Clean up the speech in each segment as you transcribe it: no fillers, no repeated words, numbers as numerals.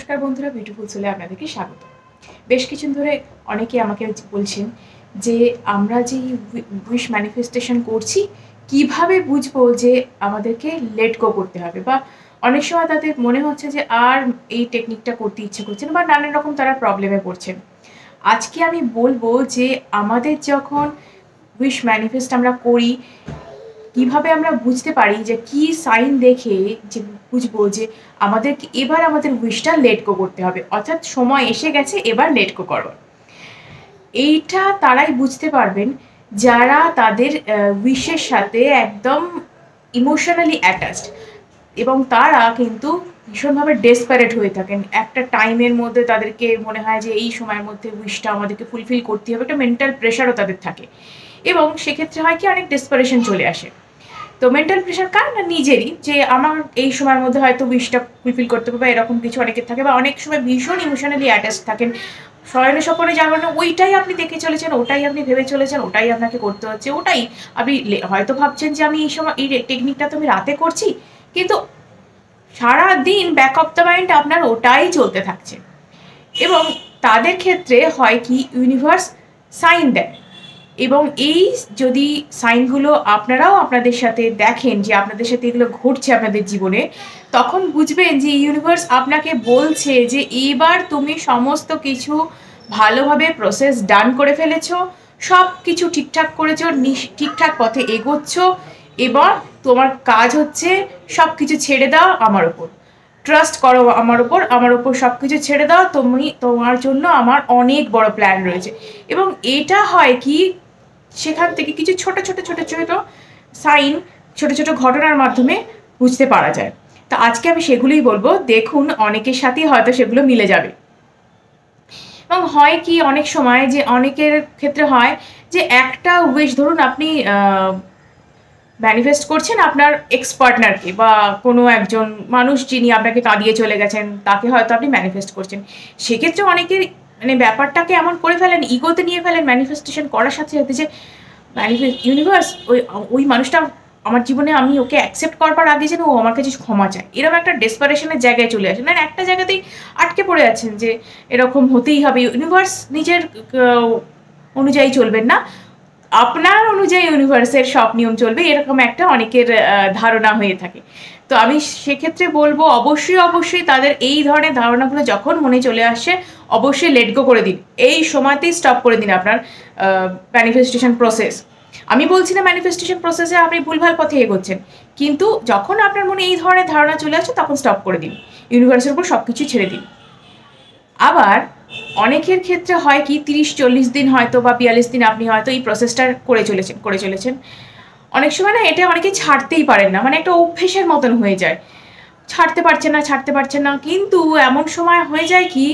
নমস্কার বন্ধুরা, বিউটিফুল সোলে আপনাদেরকে স্বাগত। বেশ কিছুদিন ধরে অনেকে আমাকে বলছেন যে আমরা যে উইশ ম্যানিফেস্টেশন করছি কিভাবে বুঝবো যে আমাদেরকে লেট গো করতে হবে, বা অনেক সময় তাদের মনে হচ্ছে যে আর এই টেকনিকটা করতে ইচ্ছে করছে না, বা নানান রকম তারা প্রবলেমে পড়ছেন। আজকে আমি বলবো যে আমাদের যখন উইশ ম্যানিফেস্ট আমরা করি কিভাবে আমরা বুঝতে পারি, যে কি সাইন দেখে যে বুঝবো যে আমাদেরকে এবার আমাদের উইশটা লেট গো করতে হবে, অর্থাৎ সময় এসে গেছে এবার লেট গো করো। এইটা তারাই বুঝতে পারবেন যারা তাদের উইশের সাথে একদম ইমোশনালি অ্যাটাচড, এবং তারা কিন্তু ভীষণভাবে ডেসপারেট হয়ে থাকেন। একটা টাইমের মধ্যে তাদেরকে মনে হয় যে এই সময়ের মধ্যে উইশটা আমাদেরকে ফুলফিল করতে হবে, একটা মেন্টাল প্রেশারও তাদের থাকে, এবং সেক্ষেত্রে হয় কি অনেক ডেসপারেশন চলে আসে। তো মেন্টাল প্রেশার কার না, নিজেরই, যে আমার এই সময়ের মধ্যে হয়তো উইশটা ফুলফিল করতে হবে, বা এরকম কিছু অনেকের থাকে, বা অনেক সময় ভীষণ ইমোশনালি অ্যাটাচ থাকেন। শয়নে স্বপনে যাওয়ার না, ওইটাই আপনি দেখে চলেছেন, ওটাই আপনি ভেবে চলেছেন, ওটাই আপনাকে করতে হচ্ছে, ওটাই আপনি হয়তো ভাবছেন যে আমি এই সময় এই টেকনিকটা তো আমি রাতে করছি, কিন্তু সারাদিন ব্যাক অফ দ্য মাইন্ড আপনার ওটাই চলতে থাকছে। এবং তাদের ক্ষেত্রে হয় কি ইউনিভার্স সাইন দেয়, এবং এই যদি সাইনগুলো আপনারাও আপনাদের সাথে দেখেন যে আপনাদের সাথে এগুলো ঘটছে আপনাদের জীবনে, তখন বুঝবেন যে ইউনিভার্স আপনাকে বলছে যে এবার তুমি সমস্ত কিছু ভালোভাবে প্রসেস ডান করে ফেলেছো, সব কিছু ঠিকঠাক করেছো, ঠিকঠাক পথে এগোচ্ছ, এবার তোমার কাজ হচ্ছে সব কিছু ছেড়ে দাও আমার ওপর, ট্রাস্ট করো আমার ওপর সব কিছু ছেড়ে দাও, তোমার জন্য আমার অনেক বড় প্ল্যান রয়েছে। এবং এটা হয় কি সেখান থেকে কিছু ছোট ছোট ছোট ছোট সাইন, ছোট ছোট ঘটনার মাধ্যমে বুঝতে পারা যায়। তো আজকে আমি সেগুলোই বলবো, দেখুন অনেকের সাথেই হয়তো সেগুলো মিলে যাবে। এবং হয় কি অনেক সময় যে অনেকের ক্ষেত্রে হয় যে একটা উইশ, ধরুন আপনি ম্যানিফেস্ট করছেন আপনার এক্স পার্টনারকে, বা কোনো একজন মানুষ যিনি আপনাকে কাঁদিয়ে চলে গেছেন তাকে হয়তো আপনি ম্যানিফেস্ট করছেন। সেক্ষেত্রে অনেকের মানে ব্যাপারটাকে এমন করে ফেলেন, ইগোতে নিয়ে ফেলেন ম্যানিফেস্টেশন করার সাথে সাথে, যে ইউনিভার্স ওই মানুষটা আমার জীবনে, আমি ওকে অ্যাকসেপ্ট করবার আগে যেন ও আমার কাছে ক্ষমা চায়, এরকম একটা ডেসপারেশনের জায়গায় চলে আসেন, মানে একটা জায়গাতেই আটকে পড়ে আছেন যে এরকম হতেই হবে। ইউনিভার্স নিজের অনুযায়ী চলবেন না, আপনার অনুযায়ী ইউনিভার্সের সব নিয়ম চলবে, এরকম একটা অনেকের ধারণা হয়ে থাকে। তো আমি সেক্ষেত্রে বলবো অবশ্যই তাদের এই ধরনের ধারণাগুলো যখন মনে চলে আসছে অবশ্যই লেট গো করে দিন, এই সময়তেই স্টপ করে দিন আপনার ম্যানিফেস্টেশন প্রসেস। আমি বলছি না ম্যানিফেস্টেশন প্রসেসে আপনি ভুলভাল পথে এগোচ্ছেন, কিন্তু যখন আপনার মনে এই ধরনের ধারণা চলে আসছে তখন স্টপ করে দিন, ইউনিভার্সের উপর সব কিছু ছেড়ে দিন। আবার অনেকের ক্ষেত্রে হয় কি 30-40 দিন হয়তো বা 42 দিন আপনি হয়তো এই প্রসেসটা করে চলেছেন। অনেক সময় না এটা অনেকে ছাড়তেই পারেন না, মানে একটা অভ্যেসের মতন হয়ে যায়, ছাড়তে পারছেন না, কিন্তু এমন সময় হয়ে যায় কি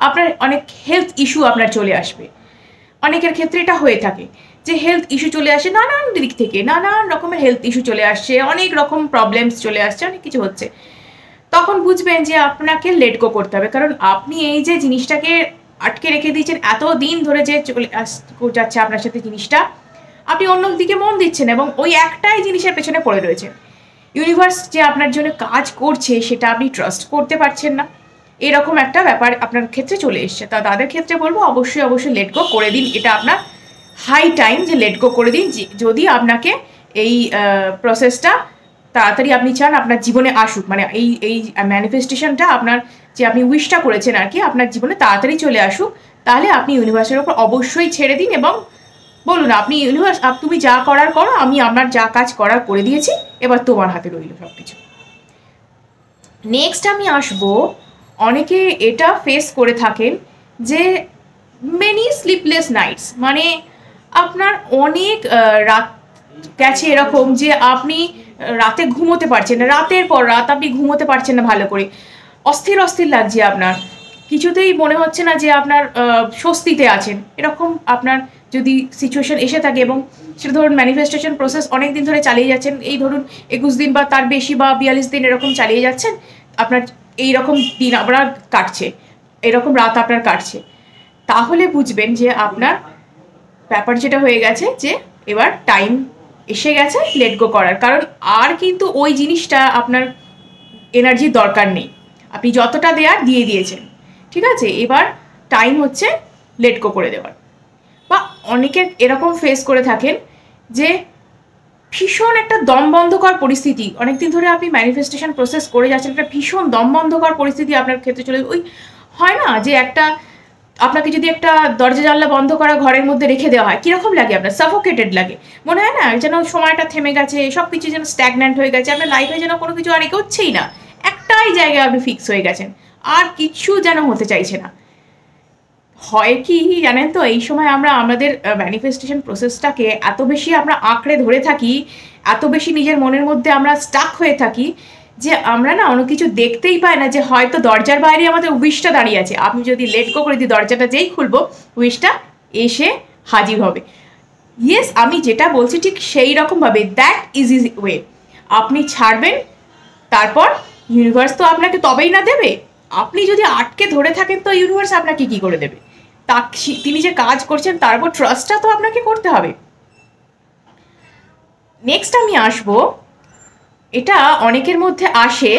আপনার অনেক হেলথ ইস্যু আপনার চলে আসবে। অনেকের ক্ষেত্রে এটা হয়ে থাকে যে হেলথ ইস্যু চলে আসে, নানান দিক থেকে নানান রকমের হেলথ ইস্যু চলে আসছে, অনেক রকম প্রবলেমস চলে আসছে, অনেক কিছু হচ্ছে। তখন বুঝবেন যে আপনাকে লেট গো করতে হবে, কারণ আপনি এই যে জিনিসটাকে আটকে রেখে দিয়েছেন এত দিন ধরে, যে চলে যাচ্ছে আপনার সাথে জিনিসটা, আপনি অন্য দিকে মন দিচ্ছেন এবং ওই একটাই জিনিসের পেছনে পড়ে রয়েছেন। ইউনিভার্স যে আপনার জন্য কাজ করছে সেটা আপনি ট্রাস্ট করতে পারছেন না, এরকম একটা ব্যাপার আপনার ক্ষেত্রে চলে এসছে। তা তাদের ক্ষেত্রে বলবো অবশ্যই লেট গো করে দিন, এটা আপনার হাই টাইম যে লেট গো করে দিন, যদি আপনাকে এই প্রসেসটা তাড়াতাড়ি আপনি চান আপনার জীবনে আসুক, মানে এই ম্যানিফেস্টেশনটা আপনার যে আপনি উইশটা করেছেন আর কি আপনার জীবনে তাড়াতাড়ি চলে আসুক, তাহলে আপনি ইউনিভার্সের ওপর অবশ্যই ছেড়ে দিন এবং বলুন আপনি ইউনিভার্স তুমি যা করার করো, আমি আমার যা কাজ করার করে দিয়েছি, এবার তোমার হাতে রইল সব কিছু। নেক্সট আমি আসবো, অনেকে এটা ফেস করে থাকেন যে মেনি স্লিপলেস নাইটস, মানে আপনার অনেক রাত গেছে এরকম যে আপনি রাতে ঘুমোতে পারছেন না, রাতের পর রাত আপনি ঘুমোতে পারছেন না ভালো করে, অস্থির লাগছে আপনার, কিছুতেই মনে হচ্ছে না যে আপনার স্বস্তিতে আছেন। এরকম আপনার যদি সিচুয়েশন এসে থাকে এবং সেটা ধরুন ম্যানিফেস্টেশন প্রসেস অনেক দিন ধরে চালিয়ে যাচ্ছেন, এই ধরুন 21 দিন বা তার বেশি বা 42 দিন এরকম চালিয়ে যাচ্ছেন, আপনার এইরকম দিন আপনার কাটছে, এরকম রাত আপনার কাটছে, তাহলে বুঝবেন যে আপনার ব্যাপার যেটা হয়ে গেছে যে এবার টাইম এসে গেছে লেট গো করার, কারণ আর কিন্তু ওই জিনিসটা আপনার এনার্জির দরকার নেই, আপনি যতটা দেওয়ার দিয়ে দিয়েছেন, ঠিক আছে, এবার টাইম হচ্ছে লেট গো করে দেওয়ার। বা অনেকে এরকম ফেস করে থাকেন যে ভীষণ একটা দম বন্ধকর পরিস্থিতি, অনেকদিন ধরে আপনি ম্যানিফেস্টেশন প্রসেস করে যাচ্ছেন, একটা ভীষণ দম বন্ধকর পরিস্থিতি আপনার ক্ষেত্রে চলে, ওই হয় না যে একটা আপনাকে যদি একটা দরজা জানলা বন্ধ করা ঘরের মধ্যে রেখে দেওয়া হয়, কীরকম লাগে আপনার? সাফোকেটেড লাগে, মনে হয় না যেন সময়টা থেমে গেছে, সব কিছু যেন স্ট্যাগন্যান্ট হয়ে গেছে, আপনার লাইফে যেন কোনো কিছু আর এগোচ্ছেই না, একটাই জায়গায় আপনি ফিক্স হয়ে গেছেন, আর কিছু যেন হতে চাইছে না। হয় কি জানেন তো, এই সময় আমরা আমাদের ম্যানিফেস্টেশন প্রসেসটাকে এত বেশি আমরা আঁকড়ে ধরে থাকি, এত বেশি নিজের মনের মধ্যে আমরা স্টাক হয়ে থাকি যে আমরা না অন্য কিছু দেখতেই পাই না যে হয়তো দরজার বাইরে আমাদের উইশটা দাঁড়িয়ে আছে, আপনি যদি লেট গো করে দিই দরজাটা যেই খুলবো উইশটা এসে হাজির হবে। ইয়েস, আমি যেটা বলছি ঠিক সেই রকমভাবে, দ্যাট ইজ ইজ ওয়ে। আপনি ছাড়বেন, তারপর ইউনিভার্স তো আপনাকে তবেই না দেবে। আপনি যদি আটকে ধরে থাকেন তো ইউনিভার্স আপনাকে কি করে দেবে? তা তিনি যে কাজ করছেন তার উপর ট্রাস্টটা তো আপনাকে করতে হবে। নেক্সট আমি আসবো, এটা অনেকের মধ্যে আসে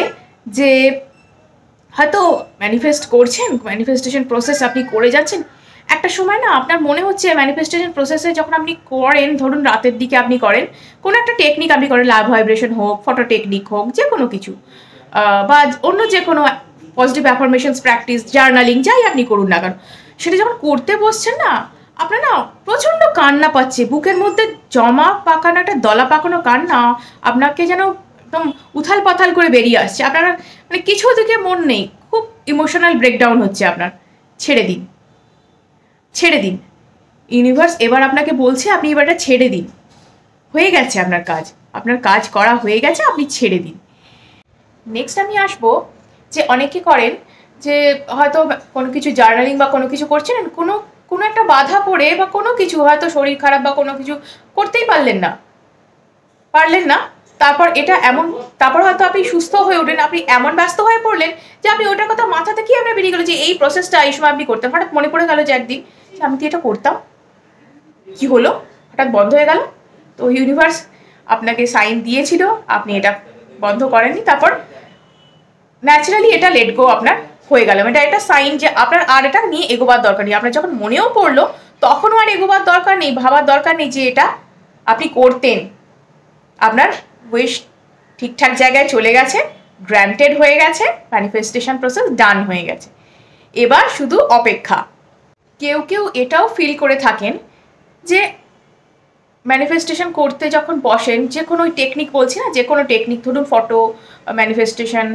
যে হয়তো ম্যানিফেস্ট করছেন, ম্যানিফেস্টেশন প্রসেস আপনি করে যাচ্ছেন, একটা সময় না আপনার মনে হচ্ছে ম্যানিফেস্টেশন প্রসেসে যখন আপনি করেন, ধরুন রাতের দিকে আপনি করেন, কোনো একটা টেকনিক আপনি করেন, লাভ ভাইব্রেশন হোক, ফটো টেকনিক হোক, যে কোনো কিছু, বা অন্য যে কোনো পজিটিভ অ্যাফার্মেশনস প্র্যাকটিস, জার্নালিং, যাই আপনি করুন না কেন, সেটা যখন করতে বসছেন না, আপনার না প্রচণ্ড কান্না পাচ্ছে, বুকের মধ্যে জমা পাকানো একটা দলা পাকানো কান্না আপনাকে যেন একদম উথাল পাথাল করে বেরিয়ে আসছে, আপনার মানে কিছু দিকে মন নেই, খুব ইমোশনাল ব্রেকডাউন হচ্ছে আপনার। ছেড়ে দিন, ছেড়ে দিন, ইউনিভার্স এবার আপনাকে বলছে আপনি এবার এটা ছেড়ে দিন, হয়ে গেছে আপনার কাজ, আপনার কাজ করা হয়ে গেছে, আপনি ছেড়ে দিন। নেক্সট আমি আসবো যে অনেকে করেন যে হয়তো কোনো কিছু জার্নালিং বা কোনো কিছু করছেন, কোনো একটা বাধা পড়ে বা কোনো কিছু, হয়তো শরীর খারাপ বা কোনো কিছু করতেই পারলেন না, তারপর এটা এমন, তারপর হয়তো আপনি সুস্থ হয়ে উঠলেন, আপনি এমন ব্যস্ত হয়ে পড়লেন যে আপনি ওটার কথা মাথা থেকেই আপনার বেরিয়ে গেলো যে এই প্রসেসটা এই সময় আপনি করতেন, হঠাৎ মনে পড়ে গেল যে একদিন যে আমি তো এটা করতাম, কি হলো, হঠাৎ বন্ধ হয়ে গেল। তো ইউনিভার্স আপনাকে সাইন দিয়েছিল, আপনি এটা বন্ধ করেননি, তারপর ন্যাচারালি এটা লেট গো আপনার হয়ে গেল, এটা একটা সাইন যে আপনার আর এটা নিয়ে এগোবার দরকার নেই, আপনার যখন মনেও পড়লো তখনও আর এগোবার দরকার নেই, ভাবার দরকার নেই যে এটা আপনি করতেন, আপনার উইশ ঠিকঠাক জায়গায় চলে গেছে, গ্র্যান্টেড হয়ে গেছে, ম্যানিফেস্টেশন প্রসেস ডান হয়ে গেছে, এবার শুধু অপেক্ষা। কেউ কেউ এটাও ফিল করে থাকেন যে ম্যানিফেস্টেশন করতে যখন বসেন, যে কোনো টেকনিক বলছি না, যে কোনো টেকনিক, ধরুন ফটো ম্যানিফেস্টেশন,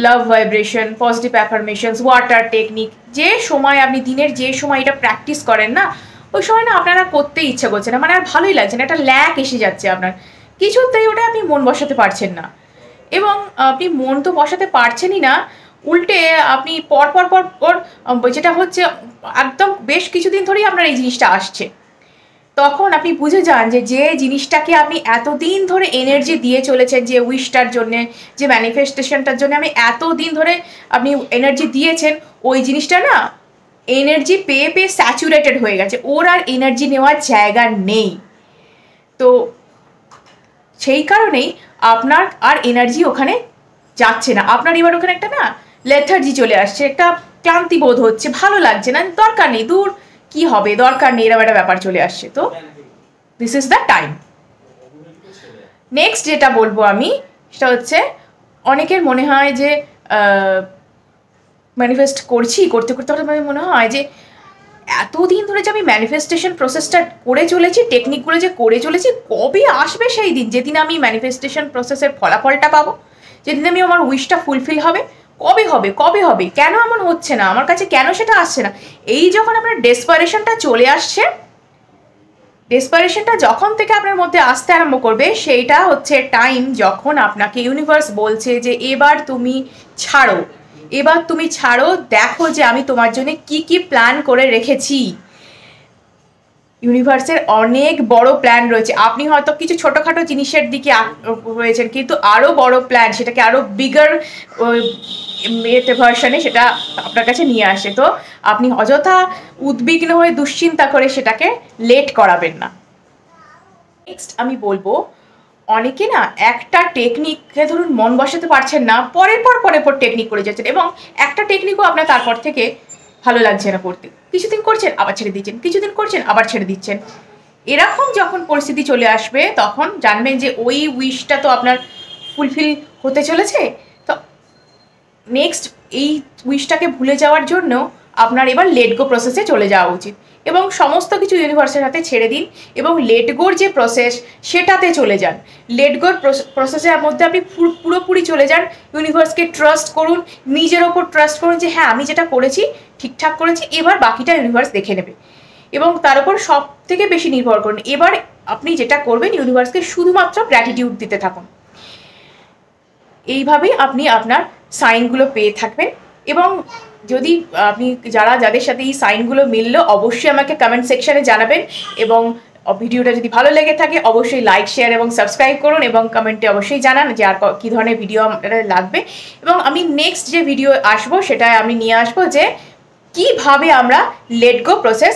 লাভ vibration, positive affirmations, water technique, যে সময় আপনি দিনের যে সময় এটা প্র্যাকটিস করেন না, ওই সময় না আপনারা করতে ইচ্ছা করছে না, মানে আর ভালোই লাগছে না, একটা ল্যাক এসে যাচ্ছে আপনার, কিছুতেই ওটা আপনি মন বসাতে পারছেন না, এবং আপনি মন তো বসাতে পারছেনই না, উল্টে আপনি পর যেটা হচ্ছে একদম বেশ কিছুদিন ধরেই আপনার এই জিনিসটা আসছে, তখন আপনি বুঝে যান যে যে জিনিসটাকে আপনি এতদিন ধরে এনার্জি দিয়ে চলেছেন, যে উইশটার জন্যে, যে ম্যানিফেস্টেশনটার জন্য আমি এতদিন ধরে আপনি এনার্জি দিয়েছেন, ওই জিনিসটা না এনার্জি পেয়ে পেয়ে স্যাচুরেটেড হয়ে গেছে, ওর আর এনার্জি নেওয়ার জায়গা নেই। তো সেই কারণেই আপনার আর এনার্জি ওখানে যাচ্ছে না, আপনার এবার ওখানে একটা না লেথার্জি চলে আসছে, একটা ক্লান্তি বোধ হচ্ছে, ভালো লাগছে না, দরকার নেই, দূর কি হবে, দরকার নেই, এরকম একটা ব্যাপার চলে আসছে। তো this is the time. Next যেটা বলবো আমি, সেটা হচ্ছে অনেকের মনে হয় যে ম্যানিফেস্ট করতে হঠাৎ মনে হয় যে এতদিন ধরে যে আমি ম্যানিফেস্টেশন প্রসেসটা করে চলেছি, টেকনিকগুলো যে করে চলেছি, কবে আসবে সেই দিন যেদিন আমি ম্যানিফেস্টেশন প্রসেসের ফলাফলটা পাবো, যেদিন আমি আমার উইশটা ফুলফিল হবে, কবে হবে, কেন এমন হচ্ছে না আমার কাছে, কেন সেটা আসছে না, এই যখন আপনার ডেসপারেশনটা চলে আসছে, ডেসপারেশনটা যখন থেকে আপনার মধ্যে আসতে আরম্ভ করবে, সেইটা হচ্ছে টাইম যখন আপনাকে ইউনিভার্স বলছে যে এবার তুমি ছাড়ো, দেখো যে আমি তোমার জন্য কি কি প্ল্যান করে রেখেছি। ইউনিভার্সের অনেক বড় প্ল্যান রয়েছে, আপনি হয়তো কিছু ছোটোখাটো জিনিসের দিকে রয়েছেন, কিন্তু আরও বড় প্ল্যান, সেটাকে আরও বিগার ভার্সনে সেটা আপনার কাছে নিয়ে আসে। তো আপনি অযথা উদ্বিগ্ন হয়ে দুশ্চিন্তা করে সেটাকে লেট করাবেন না। নেক্সট আমি বলবো, অনেকে না একটা টেকনিকে ধরুন মন বসাতে পারছেন না, পরের পর টেকনিক করে যাচ্ছেন, এবং একটা টেকনিকও আপনার তারপর থেকে ভালো লাগছে না করতে, কিছুদিন করছেন আবার ছেড়ে দিচ্ছেন, কিছুদিন করছেন আবার ছেড়ে দিচ্ছেন। এরকম যখন পরিস্থিতি চলে আসবে তখন জানবেন যে ওই উইশটা তো আপনার ফুলফিল হতে চলেছে। তো নেক্সট এই উইশটাকে ভুলে যাওয়ার জন্য আপনার এবার লেট গো প্রসেসে চলে যাওয়া উচিত, এবং সমস্ত কিছু ইউনিভার্সের হাতে ছেড়ে দিন এবং লেট গোর যে প্রসেস সেটাতে চলে যান। লেট গোর প্রসেসের মধ্যে আপনি পুরোপুরি চলে যান, ইউনিভার্সকে ট্রাস্ট করুন, নিজের ওপর ট্রাস্ট করুন যে হ্যাঁ আমি যেটা করেছি ঠিকঠাক করেছি, এবার বাকিটা ইউনিভার্স দেখে নেবে, এবং তার উপর সব থেকে বেশি নির্ভর করুন। এবার আপনি যেটা করবেন ইউনিভার্সকে শুধুমাত্র গ্র্যাটিটিউড দিতে থাকুন। এইভাবেই আপনি আপনার সাইনগুলো পেয়ে থাকবেন। এবং যদি আপনি যাদের সাথে এই সাইনগুলো মিললো অবশ্যই আমাকে কমেন্ট সেকশানে জানাবেন, এবং ভিডিওটা যদি ভালো লেগে থাকে অবশ্যই লাইক শেয়ার এবং সাবস্ক্রাইব করুন, এবং কমেন্টে অবশ্যই জানান যে আর কী ধরনের ভিডিও আপনাদের লাগবে। এবং আমি নেক্সট যে ভিডিও আসবো সেটা আমি নিয়ে আসবো যে কিভাবে আমরা লেট গো প্রসেস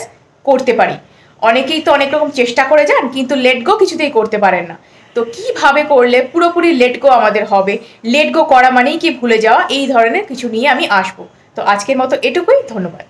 করতে পারি। অনেকেই তো অনেক রকম চেষ্টা করে যান কিন্তু লেট গো কিছুতেই করতে পারেন না, তো কিভাবে করলে পুরোপুরি লেট গো আমাদের হবে, লেট গো করা মানেই কি ভুলে যাওয়া, এই ধরনের কিছু নিয়ে আমি আসবো। তো আজকের মতো এটুকুই, ধন্যবাদ।